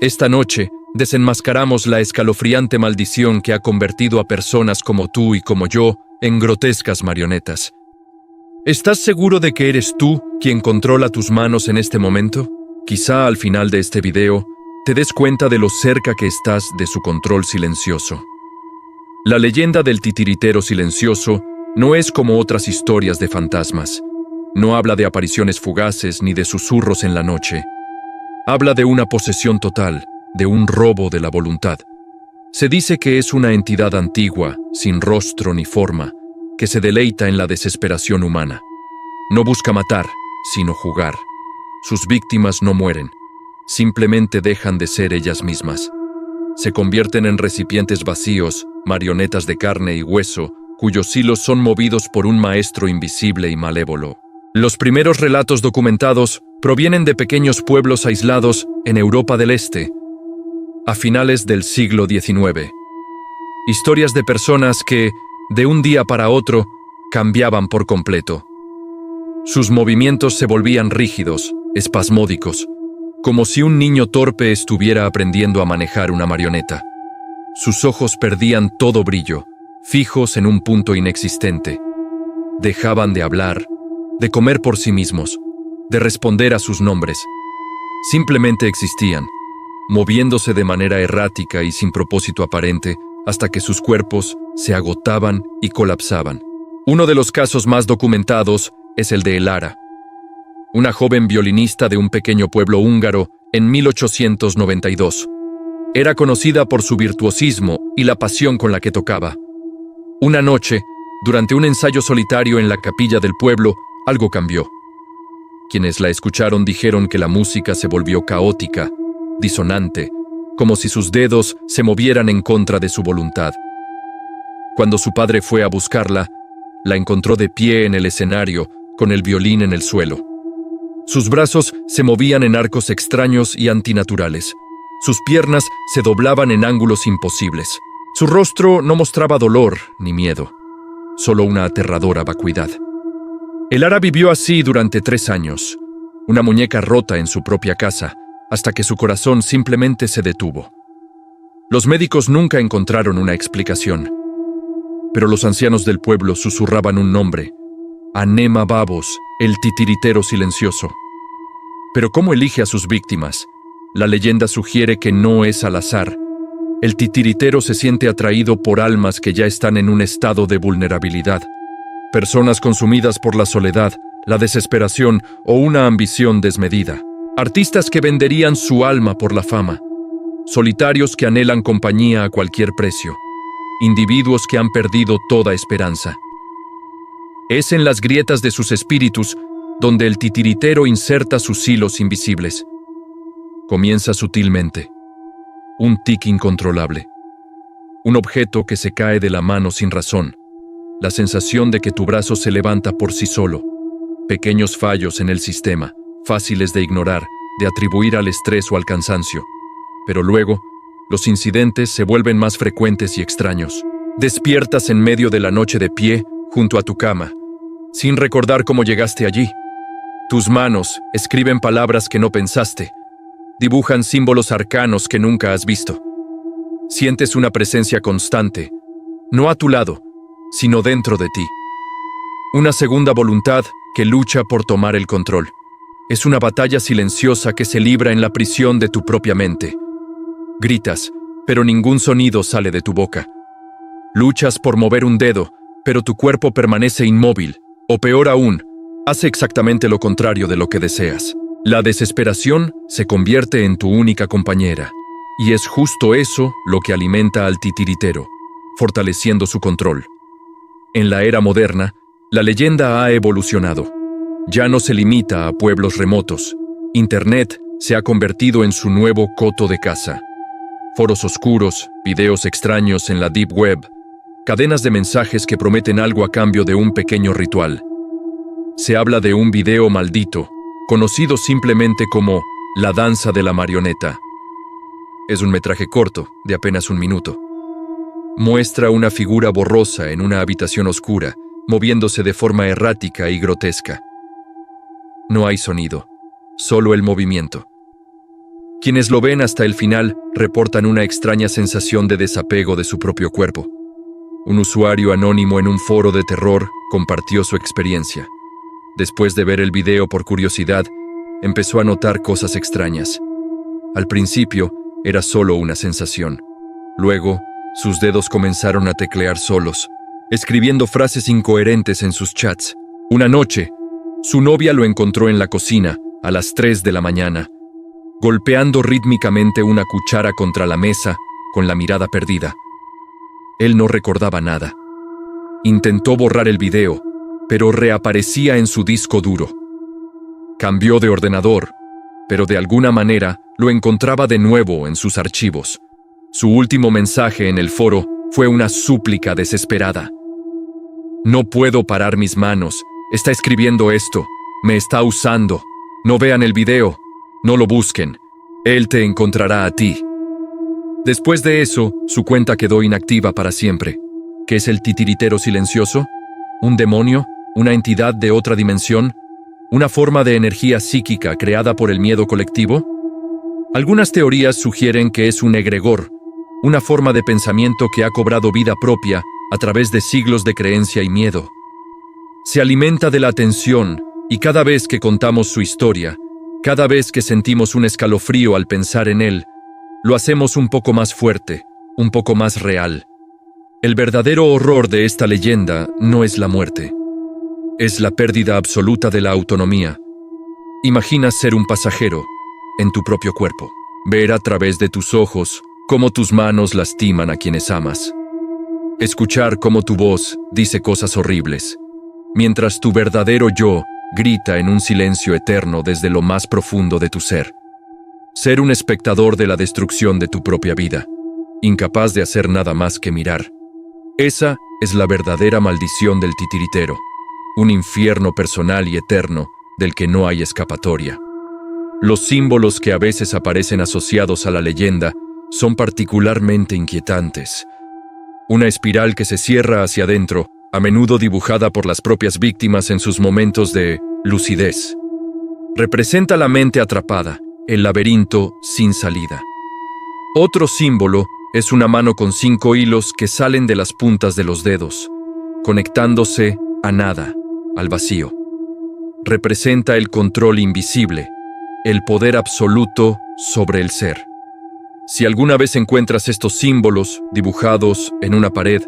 Esta noche desenmascaramos la escalofriante maldición que ha convertido a personas como tú y como yo en grotescas marionetas. ¿Estás seguro de que eres tú quien controla tus manos en este momento? Quizá al final de este video te des cuenta de lo cerca que estás de su control silencioso. La leyenda del titiritero silencioso no es como otras historias de fantasmas. No habla de apariciones fugaces ni de susurros en la noche. Habla de una posesión total, de un robo de la voluntad. Se dice que es una entidad antigua, sin rostro ni forma, que se deleita en la desesperación humana. No busca matar, sino jugar. Sus víctimas no mueren, simplemente dejan de ser ellas mismas. Se convierten en recipientes vacíos, marionetas de carne y hueso, cuyos hilos son movidos por un maestro invisible y malévolo. Los primeros relatos documentados provienen de pequeños pueblos aislados en Europa del Este, a finales del siglo XIX. Historias de personas que, de un día para otro, cambiaban por completo. Sus movimientos se volvían rígidos, espasmódicos, como si un niño torpe estuviera aprendiendo a manejar una marioneta. Sus ojos perdían todo brillo, fijos en un punto inexistente. Dejaban de hablar, de comer por sí mismos, de responder a sus nombres. Simplemente existían, moviéndose de manera errática y sin propósito aparente, hasta que sus cuerpos se agotaban y colapsaban. Uno de los casos más documentados es el de Elara, una joven violinista de un pequeño pueblo húngaro en 1892. Era conocida por su virtuosismo y la pasión con la que tocaba. Una noche, durante un ensayo solitario en la capilla del pueblo, algo cambió. Quienes la escucharon dijeron que la música se volvió caótica, disonante, como si sus dedos se movieran en contra de su voluntad. Cuando su padre fue a buscarla, la encontró de pie en el escenario, con el violín en el suelo. Sus brazos se movían en arcos extraños y antinaturales. Sus piernas se doblaban en ángulos imposibles. Su rostro no mostraba dolor ni miedo, solo una aterradora vacuidad. Elara vivió así durante 3 años, una muñeca rota en su propia casa, hasta que su corazón simplemente se detuvo. Los médicos nunca encontraron una explicación, pero los ancianos del pueblo susurraban un nombre: Anema Babos, el titiritero silencioso. Pero ¿cómo elige a sus víctimas? La leyenda sugiere que no es al azar. El titiritero se siente atraído por almas que ya están en un estado de vulnerabilidad. Personas consumidas por la soledad, la desesperación o una ambición desmedida. Artistas que venderían su alma por la fama. Solitarios que anhelan compañía a cualquier precio. Individuos que han perdido toda esperanza. Es en las grietas de sus espíritus donde el titiritero inserta sus hilos invisibles. Comienza sutilmente. Un tic incontrolable. Un objeto que se cae de la mano sin razón. La sensación de que tu brazo se levanta por sí solo. Pequeños fallos en el sistema, fáciles de ignorar, de atribuir al estrés o al cansancio. Pero luego, los incidentes se vuelven más frecuentes y extraños. Despiertas en medio de la noche de pie, junto a tu cama, sin recordar cómo llegaste allí. Tus manos escriben palabras que no pensaste, dibujan símbolos arcanos que nunca has visto. Sientes una presencia constante, no a tu lado, sino dentro de ti. Una segunda voluntad que lucha por tomar el control. Es una batalla silenciosa que se libra en la prisión de tu propia mente. Gritas, pero ningún sonido sale de tu boca. Luchas por mover un dedo, pero tu cuerpo permanece inmóvil, o peor aún, hace exactamente lo contrario de lo que deseas. La desesperación se convierte en tu única compañera, y es justo eso lo que alimenta al titiritero, fortaleciendo su control. En la era moderna, la leyenda ha evolucionado. Ya no se limita a pueblos remotos. Internet se ha convertido en su nuevo coto de caza. Foros oscuros, videos extraños en la Deep Web, cadenas de mensajes que prometen algo a cambio de un pequeño ritual. Se habla de un video maldito, conocido simplemente como La danza de la marioneta. Es un metraje corto, de apenas 1 minuto. Muestra una figura borrosa en una habitación oscura, moviéndose de forma errática y grotesca. No hay sonido, solo el movimiento. Quienes lo ven hasta el final reportan una extraña sensación de desapego de su propio cuerpo. Un usuario anónimo en un foro de terror compartió su experiencia. Después de ver el video por curiosidad, empezó a notar cosas extrañas. Al principio, era solo una sensación. Luego, sus dedos comenzaron a teclear solos, escribiendo frases incoherentes en sus chats. Una noche, su novia lo encontró en la cocina, a las 3 de la mañana, golpeando rítmicamente una cuchara contra la mesa, con la mirada perdida. Él no recordaba nada. Intentó borrar el video, pero reaparecía en su disco duro. Cambió de ordenador, pero de alguna manera lo encontraba de nuevo en sus archivos. Su último mensaje en el foro fue una súplica desesperada. No puedo parar mis manos. Está escribiendo esto. Me está usando. No vean el video. No lo busquen. Él te encontrará a ti. Después de eso, su cuenta quedó inactiva para siempre. ¿Qué es el titiritero silencioso? ¿Un demonio? ¿Una entidad de otra dimensión? ¿Una forma de energía psíquica creada por el miedo colectivo? Algunas teorías sugieren que es un egregor, una forma de pensamiento que ha cobrado vida propia a través de siglos de creencia y miedo. Se alimenta de la atención y cada vez que contamos su historia, cada vez que sentimos un escalofrío al pensar en él, lo hacemos un poco más fuerte, un poco más real. El verdadero horror de esta leyenda no es la muerte. Es la pérdida absoluta de la autonomía. Imagina ser un pasajero en tu propio cuerpo. Ver a través de tus ojos cómo tus manos lastiman a quienes amas. Escuchar cómo tu voz dice cosas horribles, mientras tu verdadero yo grita en un silencio eterno desde lo más profundo de tu ser. Ser un espectador de la destrucción de tu propia vida, incapaz de hacer nada más que mirar. Esa es la verdadera maldición del titiritero, un infierno personal y eterno del que no hay escapatoria. Los símbolos que a veces aparecen asociados a la leyenda son particularmente inquietantes. Una espiral que se cierra hacia adentro, a menudo dibujada por las propias víctimas en sus momentos de lucidez. Representa la mente atrapada, el laberinto sin salida. Otro símbolo es una mano con 5 hilos que salen de las puntas de los dedos, conectándose a nada, al vacío. Representa el control invisible, el poder absoluto sobre el ser. Si alguna vez encuentras estos símbolos dibujados en una pared,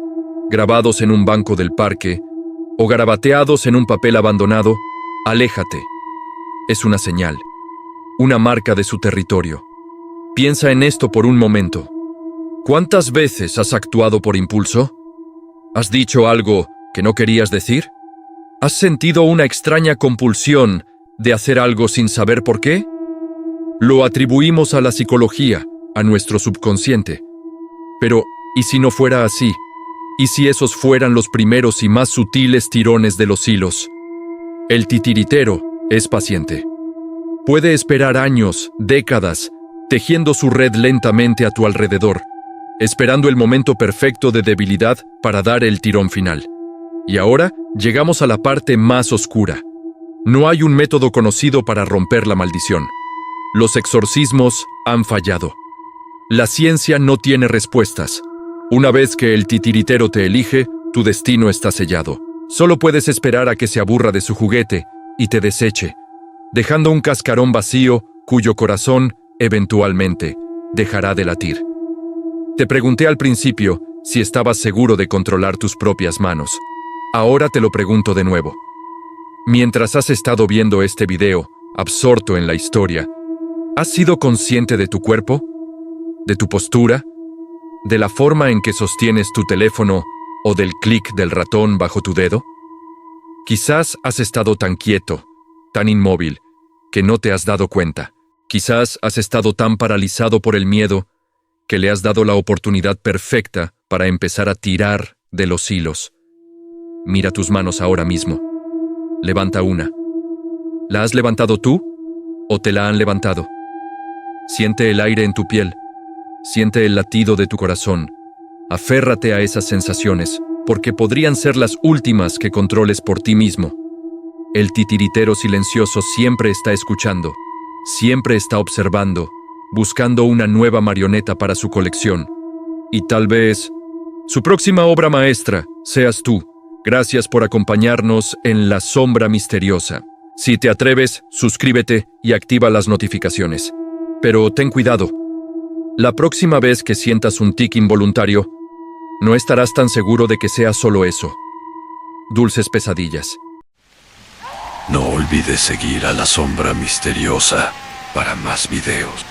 grabados en un banco del parque o garabateados en un papel abandonado, aléjate. Es una señal, una marca de su territorio. Piensa en esto por un momento. ¿Cuántas veces has actuado por impulso? ¿Has dicho algo que no querías decir? ¿Has sentido una extraña compulsión de hacer algo sin saber por qué? Lo atribuimos a la psicología, a nuestro subconsciente. Pero, ¿y si no fuera así? ¿Y si esos fueran los primeros y más sutiles tirones de los hilos? El titiritero es paciente. Puede esperar años, décadas, tejiendo su red lentamente a tu alrededor, esperando el momento perfecto de debilidad para dar el tirón final. Y ahora llegamos a la parte más oscura. No hay un método conocido para romper la maldición. Los exorcismos han fallado. La ciencia no tiene respuestas. Una vez que el titiritero te elige, tu destino está sellado. Solo puedes esperar a que se aburra de su juguete y te deseche, dejando un cascarón vacío cuyo corazón, eventualmente, dejará de latir. Te pregunté al principio si estabas seguro de controlar tus propias manos. Ahora te lo pregunto de nuevo. Mientras has estado viendo este video, absorto en la historia, ¿has sido consciente de tu cuerpo? ¿De tu postura? ¿De la forma en que sostienes tu teléfono o del clic del ratón bajo tu dedo? Quizás has estado tan quieto, tan inmóvil, que no te has dado cuenta. Quizás has estado tan paralizado por el miedo que le has dado la oportunidad perfecta para empezar a tirar de los hilos. Mira tus manos ahora mismo. Levanta una. ¿La has levantado tú o te la han levantado? Siente el aire en tu piel. Siente el latido de tu corazón. Aférrate a esas sensaciones, porque podrían ser las últimas que controles por ti mismo. El titiritero silencioso siempre está escuchando, siempre está observando, buscando una nueva marioneta para su colección. Y tal vez su próxima obra maestra seas tú. Gracias por acompañarnos en La Sombra Misteriosa. Si te atreves, suscríbete y activa las notificaciones. Pero ten cuidado. La próxima vez que sientas un tic involuntario, no estarás tan seguro de que sea solo eso. Dulces pesadillas. No olvides seguir a La Sombra Misteriosa para más videos.